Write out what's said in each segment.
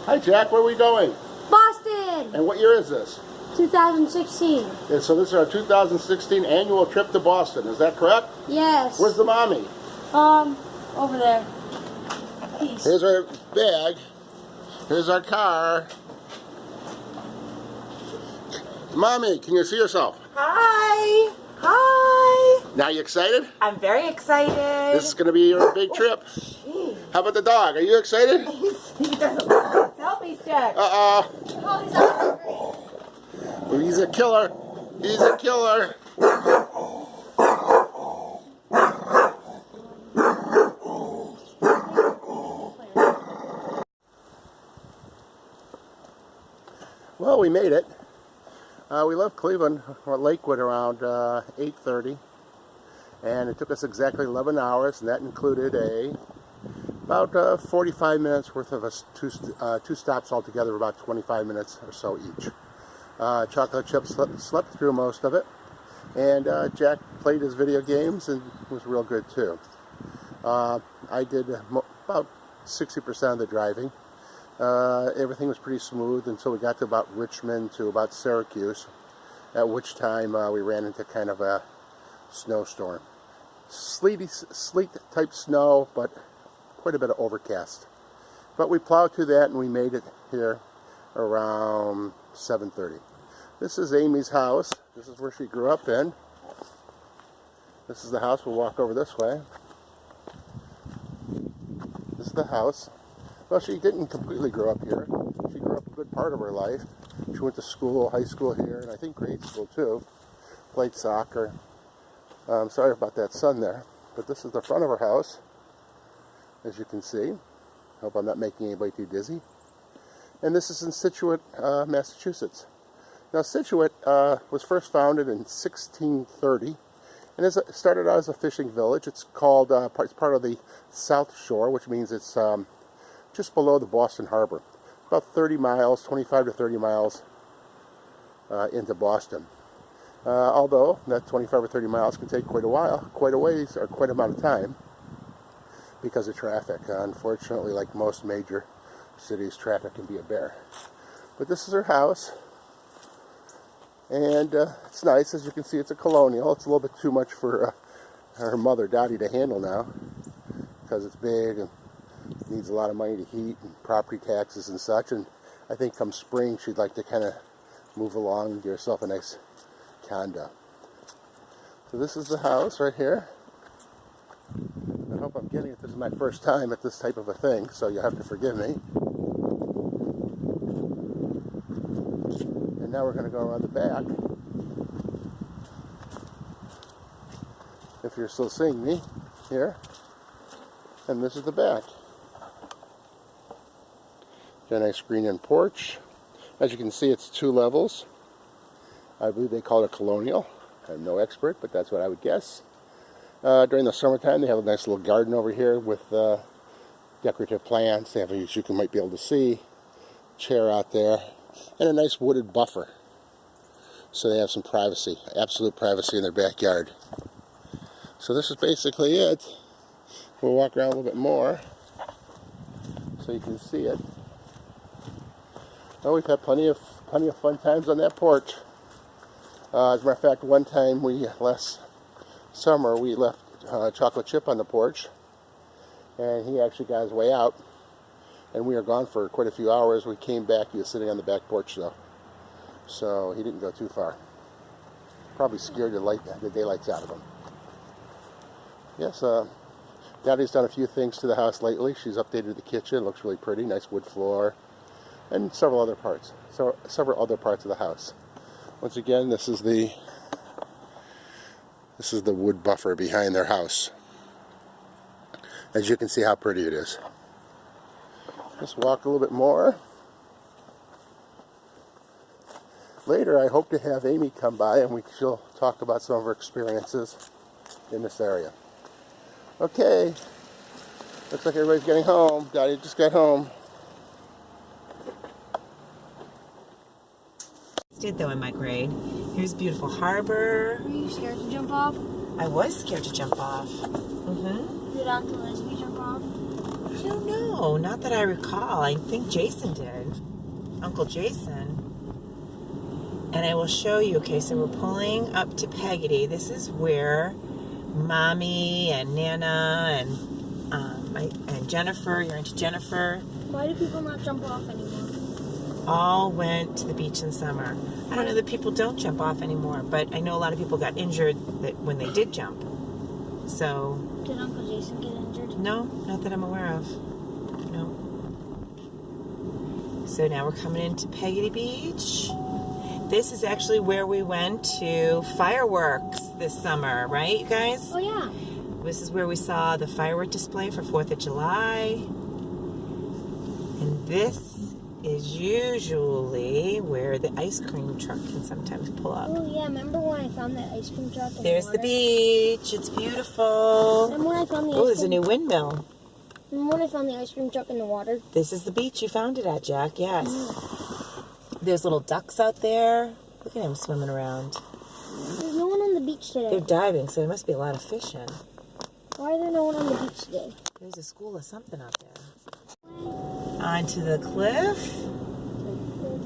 Hi Jack, where are we going? Boston! And what year is this? 2016. And so this is our 2016 annual trip to Boston, is that correct? Yes. Where's the mommy? Over there. Please. Here's our bag. Here's our car. Mommy, can you see yourself? Hi! Hi! Now you excited? I'm very excited. This is going to be your big trip. How about the dog? Are you excited? He doesn't want a selfie stick. Uh-oh. Oh, He's a killer. He's a killer. Well, we made it. We left Cleveland or Lakewood around 8:30, and it took us exactly 11 hours, and that included about 45 minutes worth of two stops altogether, about 25 minutes or so each. Chocolate Chip slept through most of it, and Jack played his video games and was real good too. I did about 60% of the driving. Everything was pretty smooth until we got to about Richmond to about Syracuse, at which time we ran into kind of a snowstorm. Sleet type snow, but quite a bit of overcast. But we plowed through that and we made it here around 7:30. This is Amy's house. This is where she grew up in. This is the house. We'll walk over this way. This is the house. Well, she didn't completely grow up here. She grew up a good part of her life. She went to school, high school here, and I think grade school too. Played soccer. Sorry about that sun there. But this is the front of her house, as you can see. Hope I'm not making anybody too dizzy. And this is in Scituite, Massachusetts. Now, Scituite was first founded in 1630, and it started out as a fishing village. It's called, it's part of the South Shore, which means it's just below the Boston Harbor. About 30 miles, 25 to 30 miles into Boston. Although that 25 or 30 miles can take quite a while, quite a ways, or quite amount of time because of traffic. Unfortunately, like most major cities, traffic can be a bear. But this is her house, and it's nice. As you can see, it's a colonial. It's a little bit too much for her mother, Dottie, to handle now because it's big and needs a lot of money to heat and property taxes and such. And I think come spring she'd like to kind of move along and get herself a nice condo. So this is the house right here. I hope I'm getting it. This is my first time at this type of a thing, so you'll have to forgive me. And now we're going to go around the back. If you're still seeing me here. And this is the back. Got a nice screen-in porch. As you can see, it's 2 levels. I believe they call it a colonial. I'm no expert, but that's what I would guess. During the summertime, they have a nice little garden over here with decorative plants. They have, as you might be able to see, chair out there, and a nice wooded buffer. So they have some privacy, absolute privacy in their backyard. So this is basically it. We'll walk around a little bit more so you can see it. Well, we've had plenty of fun times on that porch. As a matter of fact, one time last summer we left Chocolate Chip on the porch, and he actually got his way out, and we were gone for quite a few hours. We came back. He was sitting on the back porch though, so he didn't go too far. Probably scared the daylights out of him. Yes. Dottie's done a few things to the house lately. She's updated the kitchen. It looks really pretty. Nice wood floor. And several other parts. So several other parts of the house. Once again, this is the wood buffer behind their house. As you can see how pretty it is. Let's walk a little bit more. Later, I hope to have Amy come by and she'll talk about some of her experiences in this area. Okay, looks like everybody's getting home. Dottie just got home. Did though in my grade. Here's beautiful harbor. Were you scared to jump off? I was scared to jump off. Mm-hmm. Did Aunt Elizabeth jump off? I don't know. Not that I recall. I think Jason did. Uncle Jason. And I will show you. Okay, so we're pulling up to Peggotty. This is where Mommy and Nana and Jennifer, your Auntie Jennifer. Why do people not jump off anymore? All went to the beach in summer. I don't know that people don't jump off anymore, but I know a lot of people got injured when they did jump. So. Did Uncle Jason get injured? No, not that I'm aware of. No. So now we're coming into Peggotty Beach. This is actually where we went to fireworks this summer, right, you guys? Oh, yeah. This is where we saw the firework display for 4th of July. And this is usually where the ice cream truck can sometimes pull up. Oh, yeah. Remember when I found that ice cream truck in There's the the water? beach. It's beautiful. Remember when I found the Oh, there's a new windmill. Remember when I found the ice cream truck in the water? This is the beach you found it at, Jack. Yes. There's little ducks out there. Look at them swimming around. There's no one on the beach today. They're diving, so there must be a lot of fishing. Why is there no one on the beach today? There's a school of something out there. Onto the cliff.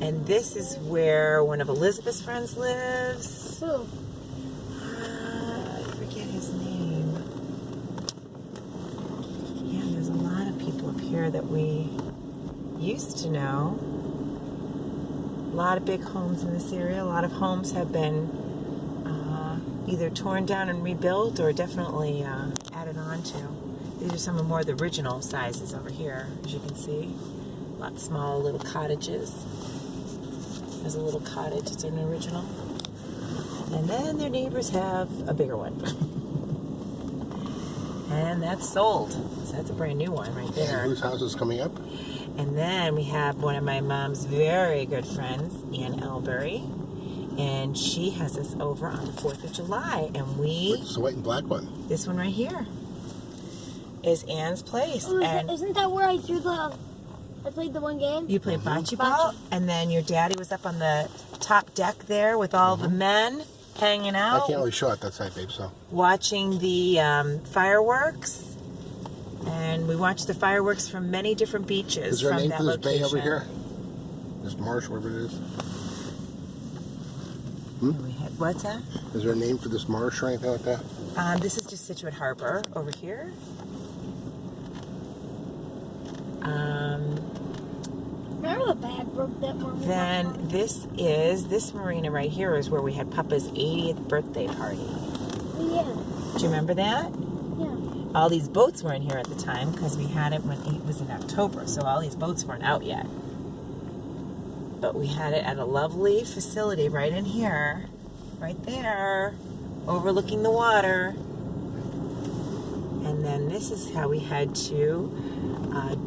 And this is where one of Elizabeth's friends lives. Who? I forget his name. Yeah, there's a lot of people up here that we used to know. A lot of big homes in this area. A lot of homes have been either torn down and rebuilt or definitely added on to. These are some of more of the original sizes over here, as you can see. A lot of small little cottages. There's a little cottage. It's an original. And then their neighbors have a bigger one. And that's sold. So that's a brand new one right there. Whose house is coming up? And then we have one of my mom's very good friends, Ann Elbury. And she has us over on the 4th of July. And What's the white and black one? this one right here is Ann's place. Oh, And isn't that where I played the one game? you played bocce ball, and then your daddy was up on the top deck there with all the men hanging I out, can't really show it that side, babe, so. watching the fireworks. And we watched the fireworks from many different beaches. Is there a from name that for this bay over location. here? This marsh, whatever it is? What's that? Is there a name for this marsh or anything like that? This is just Scituite Harbor over here. Remember the bag broke that one? Then this marina right here is where we had Papa's 80th birthday party. Yeah. Do you remember that? Yeah. All these boats weren't here at the time because we had it when it was in October, so all these boats weren't out yet. But we had it at a lovely facility right in here, right there, overlooking the water. And then this is how we head to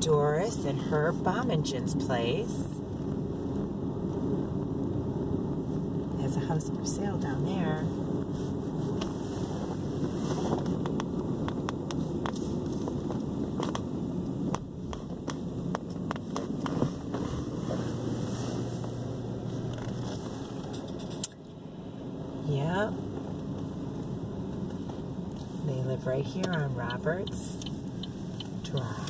Doris and her Bomingin's place. There's a house for sale down there. Yep. They live right here on Roberts Drive.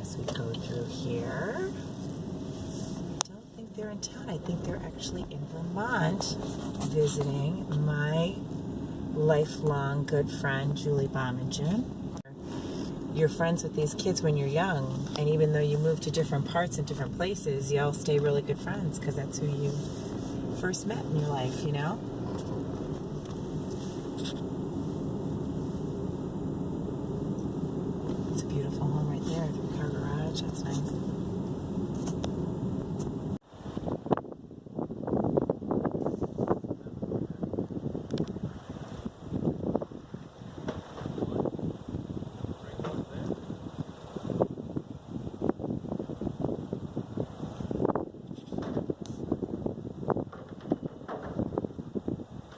As we go through here. I don't think they're in town. I think they're actually in Vermont visiting my lifelong good friend, Julie Bomingen. You're friends with these kids when you're young, and even though you move to different parts and different places, you all stay really good friends because that's who you first met in your life, you know? It's a beautiful home right there, 3-car garage. That's nice.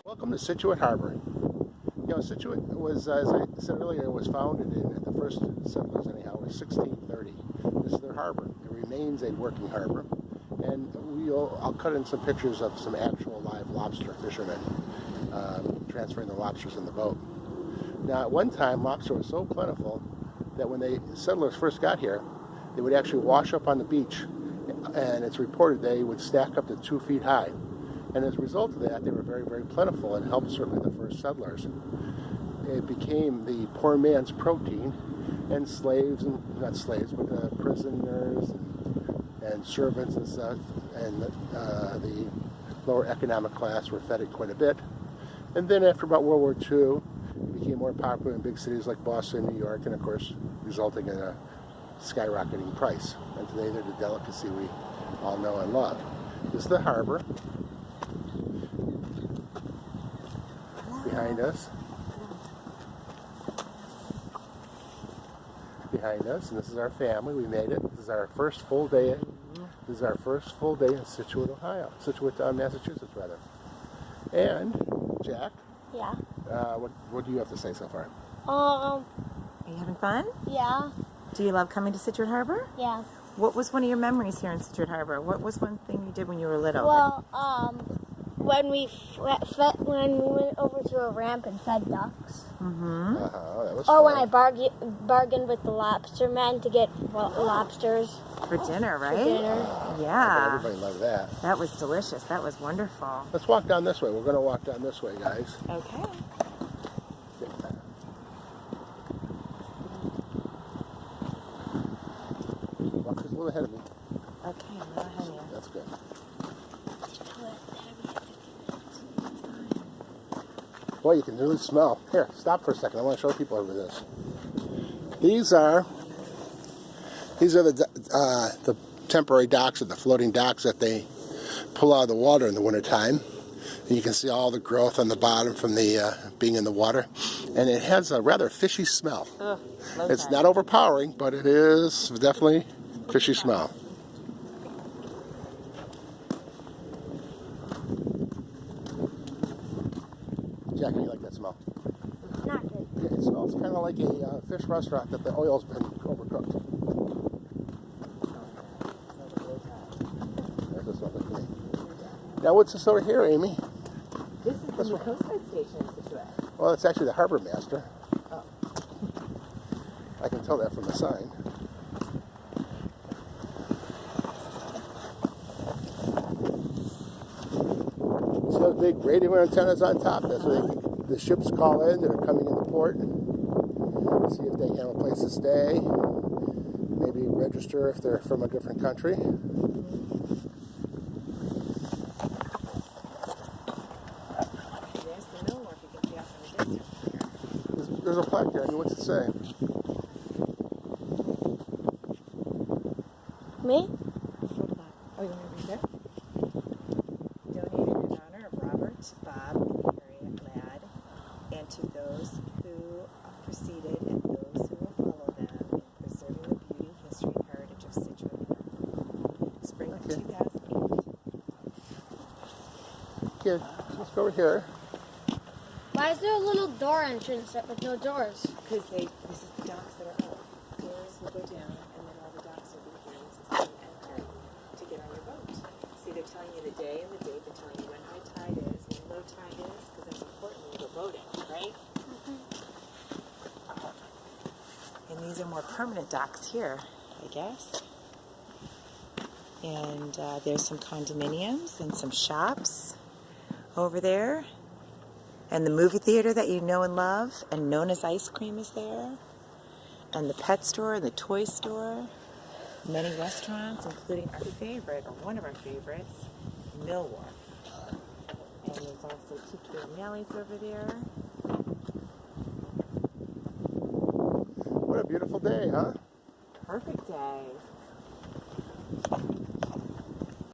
Welcome to Scituite Harbor. You know, Scituite was, as I said earlier, was founded in, the first settlers anyhow, was 1630. This is their harbor. It remains a working harbor. And I'll cut in some pictures of some actual live lobster fishermen transferring the lobsters in the boat. Now, at one time, lobster was so plentiful that when the settlers first got here, they would actually wash up on the beach, and it's reported they would stack up to 2 feet high. And as a result of that, they were very, very plentiful and helped certainly the first settlers. It became the poor man's protein, and slaves, and not slaves, but prisoners and servants and stuff, and the lower economic class were fed it quite a bit. And then after about World War II, it became more popular in big cities like Boston, New York, and of course, resulting in a skyrocketing price. And today they're the delicacy we all know and love. This is the harbor behind us. And this is our family. We made it. This is our first full day. This is our first full day in Scituite, Ohio. Scituite, Massachusetts, rather. And Jack. Yeah. What do you have to say so far? Are you having fun? Yeah. Do you love coming to Scituite Harbor? Yeah. What was one of your memories here in Scituite Harbor? What was one thing you did when you were little? Well, when we went over to a ramp and fed ducks. Mm-hmm. That was Or fun. when I bargained with the lobster men to get lobsters For dinner, right? for dinner. Yeah. Everybody loved that. That was delicious. That was wonderful. Let's walk down this way. We're going to walk down this way, guys. Okay. Walk just a little ahead of me. Okay, I'm not ahead of you. That's good. Boy, you can really smell. Here, stop for a second. I want to show people over this. These are the temporary docks, or the floating docks that they pull out of the water in the wintertime. And you can see all the growth on the bottom from the being in the water. And it has a rather fishy smell. Ugh, It's not overpowering, but it is definitely fishy smell. Jack, how do you like that smell? Not good. Yeah, it smells kind of like a fish restaurant that the oil's been overcooked. That's what it smells like to me. Now, what's this over here, Amy? This is the coastside station in Scituate. Well, it's actually the harbor master. Oh. I can tell that from the sign. See those big radio antennas on top? That's where the ships call in that are coming into port. See if they have a place to stay. Maybe register if they're from a different country. There's the mill wharf. You can see off in the distance. There's a plaque there. I mean, what's it say? Me? Oh, you want to read it? Donated in honor of Robert, Bob, and Harriet Ladd, and to those who preceded and those who will follow them in preserving the beauty, history, and heritage of Scituate. Spring of 2008. Okay, let's go over here. Why is there a little door entrance with no doors? Because this is the docks that are up. Stairs will go down, and then all the docks will be here. So you enter to get on your boat. See, they're telling you the day and the date. They're telling you when high tide is, when low tide is, because that's important when you go boating, right? And these are more permanent docks here, I guess. And there's some condominiums and some shops over there. And the movie theater that you know and love, and Nona's Ice Cream is there. And the pet store and the toy store. Many restaurants, including our favorite, or one of our favorites, Mill Wharf. And there's also Tiki and Nelly's over there. What a beautiful day, huh? Perfect day.